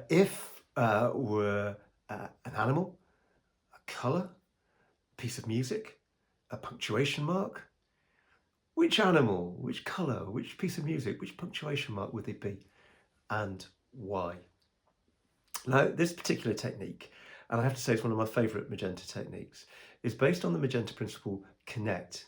If were an animal, a colour, a piece of music, a punctuation mark, which animal, which colour, which piece of music, which punctuation mark would they be, and why? Now, this particular technique, and I have to say it's one of my favourite Magenta techniques, is based on the Magenta Principle Connect.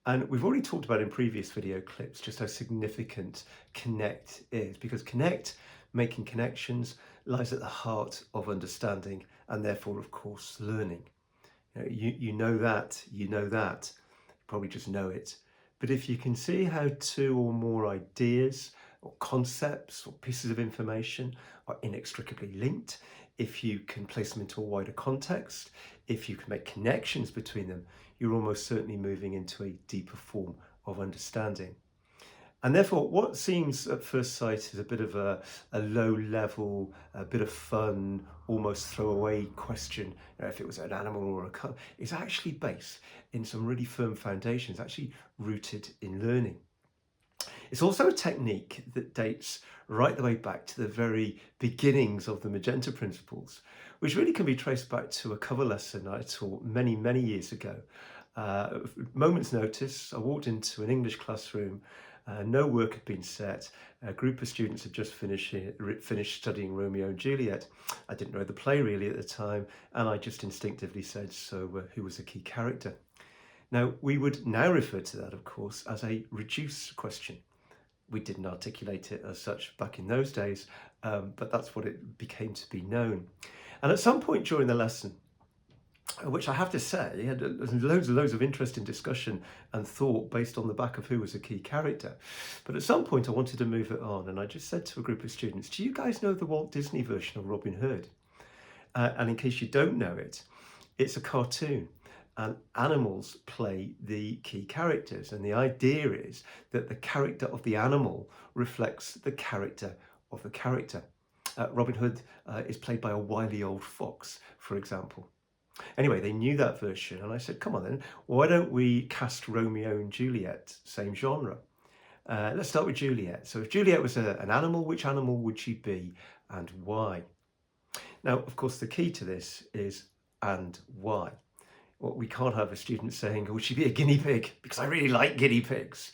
And we've already talked about in previous video clips just how significant connect is, because connect, making connections, lies at the heart of understanding and therefore, of course, learning. You know that, you probably just know it. But if you can see how two or more ideas or concepts or pieces of information are inextricably linked, if you can place them into a wider context, if you can make connections between them, you're almost certainly moving into a deeper form of understanding. And therefore, what seems at first sight is a bit of a low level, a bit of fun, almost throwaway question, if it was an animal or a colour, is actually based in some really firm foundations, actually rooted in learning. It's also a technique that dates right the way back to the very beginnings of the Magenta Principles, which really can be traced back to a cover lesson I taught many, many years ago. Moment's notice, I walked into an English classroom, no work had been set, a group of students had just finished studying Romeo and Juliet. I didn't know the play really at the time, and I just instinctively said, so who was the key character? Now, we would now refer to that, of course, as a reduced question. We didn't articulate it as such back in those days, but that's what it became to be known. And at some point during the lesson, which I have to say had loads and loads of interesting discussion and thought based on the back of who was a key character. But at some point I wanted to move it on, and I just said to a group of students, do you guys know the Walt Disney version of Robin Hood? And in case you don't know it, it's a cartoon. And animals play the key characters. And the idea is that the character of the animal reflects the character of the character. Robin Hood is played by a wily old fox, for example. Anyway, they knew that version, and I said, come on then, why don't we cast Romeo and Juliet, same genre? Let's start with Juliet. So if Juliet was an animal, which animal would she be and why? Now, of course, the key to this is and why. Well, we can't have a student saying, oh, would she be a guinea pig? Because I really like guinea pigs.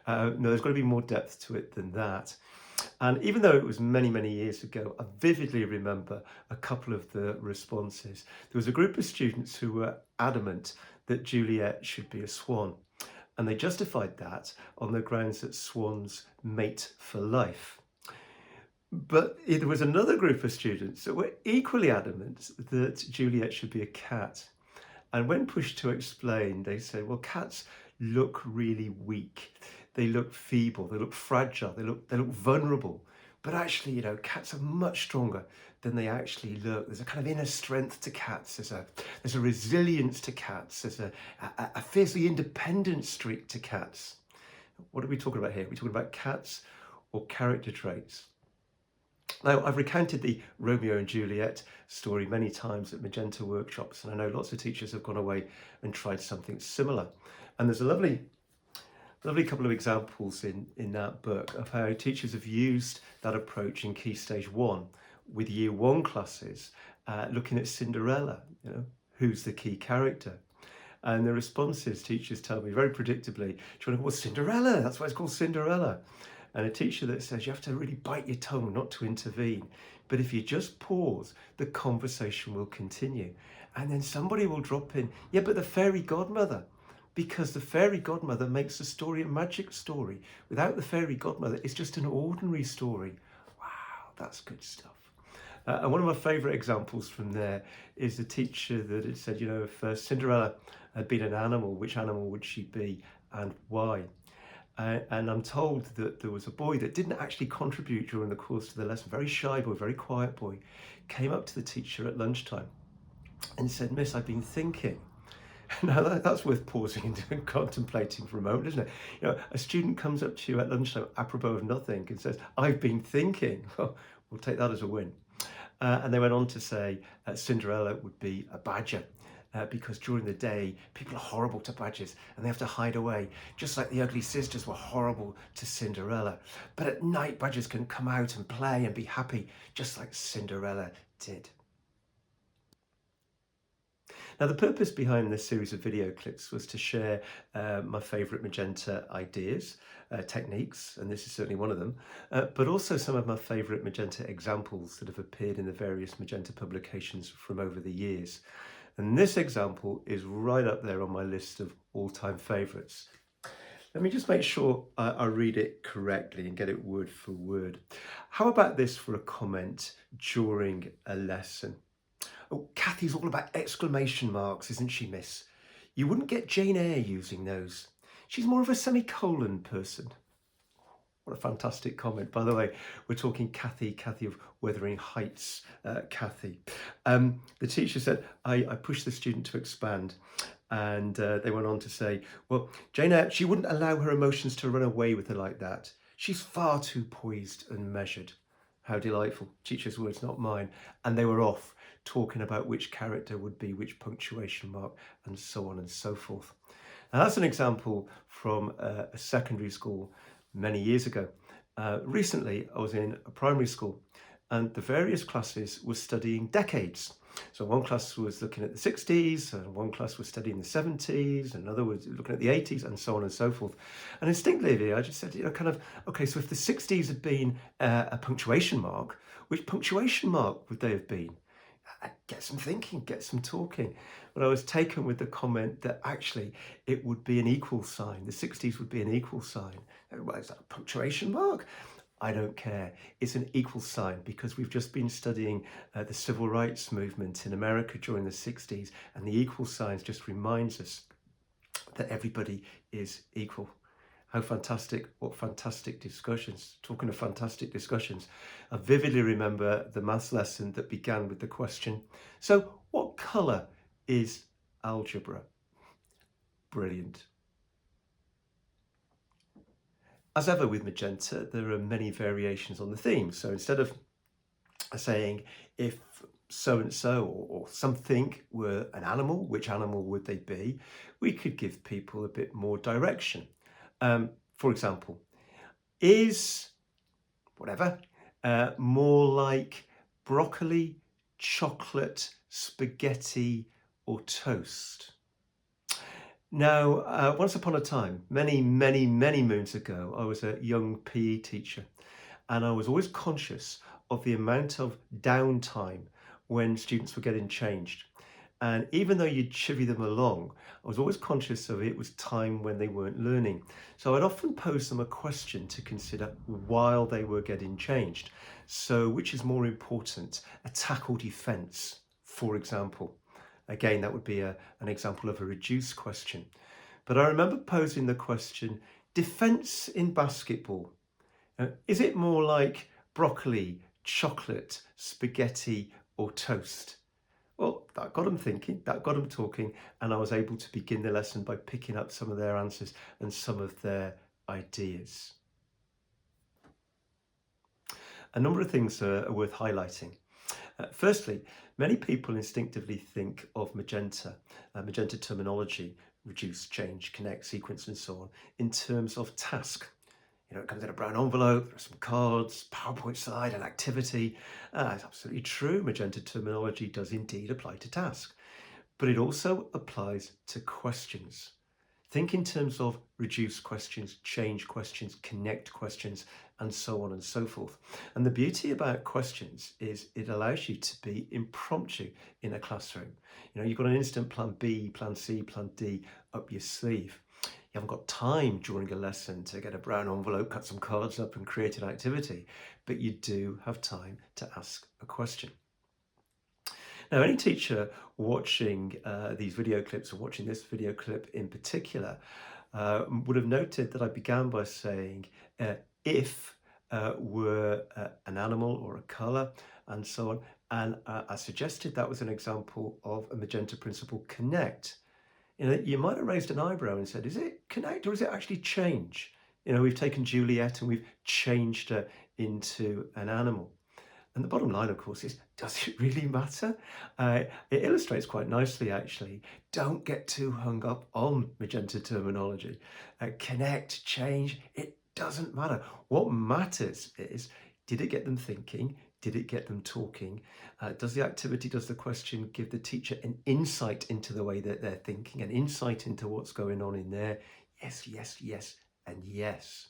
No, there's got to be more depth to it than that. And even though it was many, many years ago, I vividly remember a couple of the responses. There was a group of students who were adamant that Juliet should be a swan. And they justified that on the grounds that swans mate for life. But there was another group of students that were equally adamant that Juliet should be a cat. And when pushed to explain, they said, well, cats look really weak. They look feeble, they look fragile, they look vulnerable. But actually, cats are much stronger than they actually look. There's a kind of inner strength to cats. There's a resilience to cats. There's a fiercely independent streak to cats. What are we talking about here? Are we talking about cats or character traits? Now, I've recounted the Romeo and Juliet story many times at Magenta workshops, and I know lots of teachers have gone away and tried something similar. And there's a lovely couple of examples in that book of how teachers have used that approach in Key Stage 1 with Year 1 classes, looking at Cinderella, who's the key character. And the responses, teachers tell me very predictably, do you want to call Cinderella? That's why it's called Cinderella. And a teacher that says you have to really bite your tongue not to intervene. But if you just pause, the conversation will continue. And then somebody will drop in, yeah, but the fairy godmother. Because the fairy godmother makes the story a magic story. Without the fairy godmother, it's just an ordinary story. Wow, that's good stuff. And one of my favourite examples from there is the teacher that had said, if Cinderella had been an animal, which animal would she be and why? And I'm told that there was a boy that didn't actually contribute during the course of the lesson, very shy boy, very quiet boy, came up to the teacher at lunchtime and said, Miss, I've been thinking. Now that's worth pausing and contemplating for a moment, isn't it? A student comes up to you at lunchtime apropos of nothing and says, I've been thinking. Well, we'll take that as a win. And they went on to say Cinderella would be a badger. because during the day, people are horrible to badgers and they have to hide away, just like the ugly sisters were horrible to Cinderella. But at night, badgers can come out and play and be happy, just like Cinderella did. Now, the purpose behind this series of video clips was to share my favourite Magenta ideas, techniques, and this is certainly one of them, but also some of my favourite Magenta examples that have appeared in the various Magenta publications from over the years. And this example is right up there on my list of all-time favourites. Let me just make sure I read it correctly and get it word for word. How about this for a comment during a lesson? Oh, Kathy's all about exclamation marks, isn't she, miss? You wouldn't get Jane Eyre using those. She's more of a semicolon person. What a fantastic comment. By the way, we're talking Kathy of Wuthering Heights, Kathy. The teacher said, I pushed the student to expand. And they went on to say, well, Jane Eyre, she wouldn't allow her emotions to run away with her like that. She's far too poised and measured. How delightful. Teacher's words, not mine. And they were off, talking about which character would be which punctuation mark and so on and so forth. Now that's an example from a secondary school many years ago. Recently, I was in a primary school and the various classes were studying decades. So one class was looking at the 60s, and one class was studying the 70s, another was looking at the 80s, and so on and so forth. And instinctively, I just said, okay, so if the 60s had been a punctuation mark, which punctuation mark would they have been? Get some thinking, get some talking. But I was taken with the comment that actually it would be an equal sign. The 60s would be an equal sign. Well, is that a punctuation mark? I don't care. It's an equal sign because we've just been studying the civil rights movement in America during the 60s, and the equal signs just reminds us that everybody is equal. How fantastic, what fantastic discussions. Talking of fantastic discussions, I vividly remember the maths lesson that began with the question, so what colour is algebra? Brilliant. As ever with Magenta, there are many variations on the theme. So instead of saying if so-and-so or something were an animal, which animal would they be? We could give people a bit more direction. For example, is whatever more like broccoli, chocolate, spaghetti, or toast? Now, once upon a time, many moons ago, I was a young PE teacher, and I was always conscious of the amount of downtime when students were getting changed. And even though you'd chivvy them along, I was always conscious of it was time when they weren't learning. So I'd often pose them a question to consider while they were getting changed. So which is more important, attack or defense, for example? Again, that would be an example of a reduced question. But I remember posing the question, defense in basketball. Is it more like broccoli, chocolate, spaghetti, or toast? Well, that got them thinking, that got them talking, and I was able to begin the lesson by picking up some of their answers and some of their ideas. A number of things are worth highlighting. Firstly, many people instinctively think of Magenta terminology, reduce, change, connect, sequence, and so on, in terms of task. It comes in a brown envelope, there are some cards, PowerPoint slide, an activity. It's absolutely true. Magenta terminology does indeed apply to task, but it also applies to questions. Think in terms of reduce questions, change questions, connect questions, and so on and so forth. And the beauty about questions is it allows you to be impromptu in a classroom. You've got an instant plan B, plan C, plan D up your sleeve. You haven't got time during a lesson to get a brown envelope, cut some cards up and create an activity, but you do have time to ask a question. Now, any teacher watching these video clips or watching this video clip in particular would have noted that I began by saying if were an animal or a colour and so on. And I suggested that was an example of a Magenta Principle connect. You might have raised an eyebrow and said, is it connect or is it actually change? We've taken Juliet and we've changed her into an animal. And the bottom line, of course, is, does it really matter? It illustrates quite nicely, actually. Don't get too hung up on Magenta terminology. Connect, change, it doesn't matter. What matters is, did it get them thinking? Did it get them talking? Does the activity, does the question give the teacher an insight into the way that they're thinking, an insight into what's going on in there? Yes, yes, yes, and yes.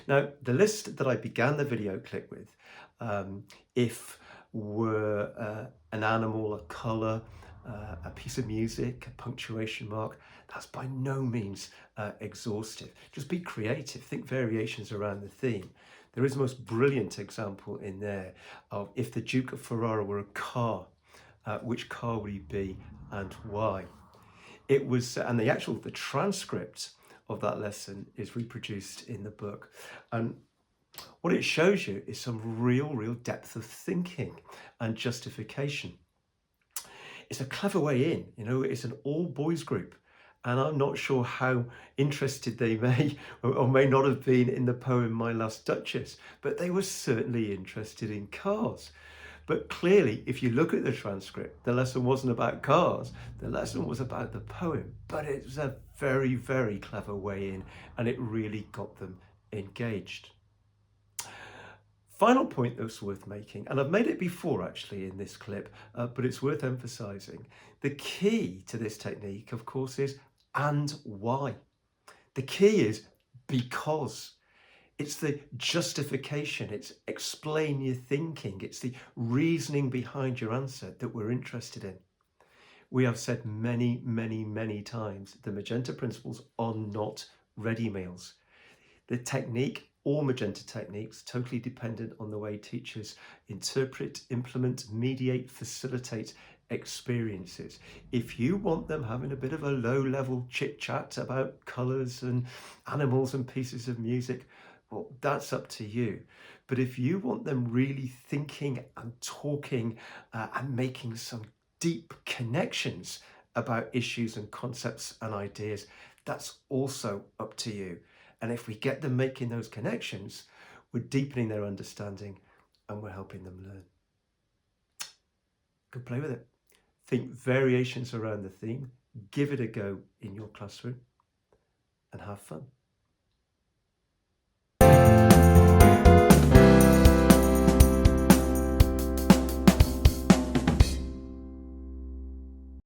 Now, the list that I began the video clip with, if were an animal, a colour, a piece of music, a punctuation mark, that's by no means exhaustive. Just be creative, think variations around the theme. There is the most brilliant example in there of, if the Duke of Ferrara were a car, which car would he be and why? It was, and the transcript of that lesson is reproduced in the book. And what it shows you is some real depth of thinking and justification. It's a clever way in, it's an all boys group. And I'm not sure how interested they may or may not have been in the poem My Last Duchess, but they were certainly interested in cars. But clearly, if you look at the transcript, the lesson wasn't about cars, the lesson was about the poem. But it was a very clever way in, and it really got them engaged. Final point that's worth making, and I've made it before actually in this clip, but it's worth emphasizing. The key to this technique, of course, is and why. The key is because. It's the justification, it's explain your thinking, it's the reasoning behind your answer that we're interested in. We have said many times, the Magenta principles are not ready meals. The technique, all Magenta techniques, totally dependent on the way teachers interpret, implement, mediate, facilitate experiences. If you want them having a bit of a low-level chit-chat about colours and animals and pieces of music, well, that's up to you. But if you want them really thinking and talking and making some deep connections about issues and concepts and ideas, that's also up to you. And if we get them making those connections, we're deepening their understanding and we're helping them learn. Go play with it. Think variations around the theme, give it a go in your classroom, and have fun.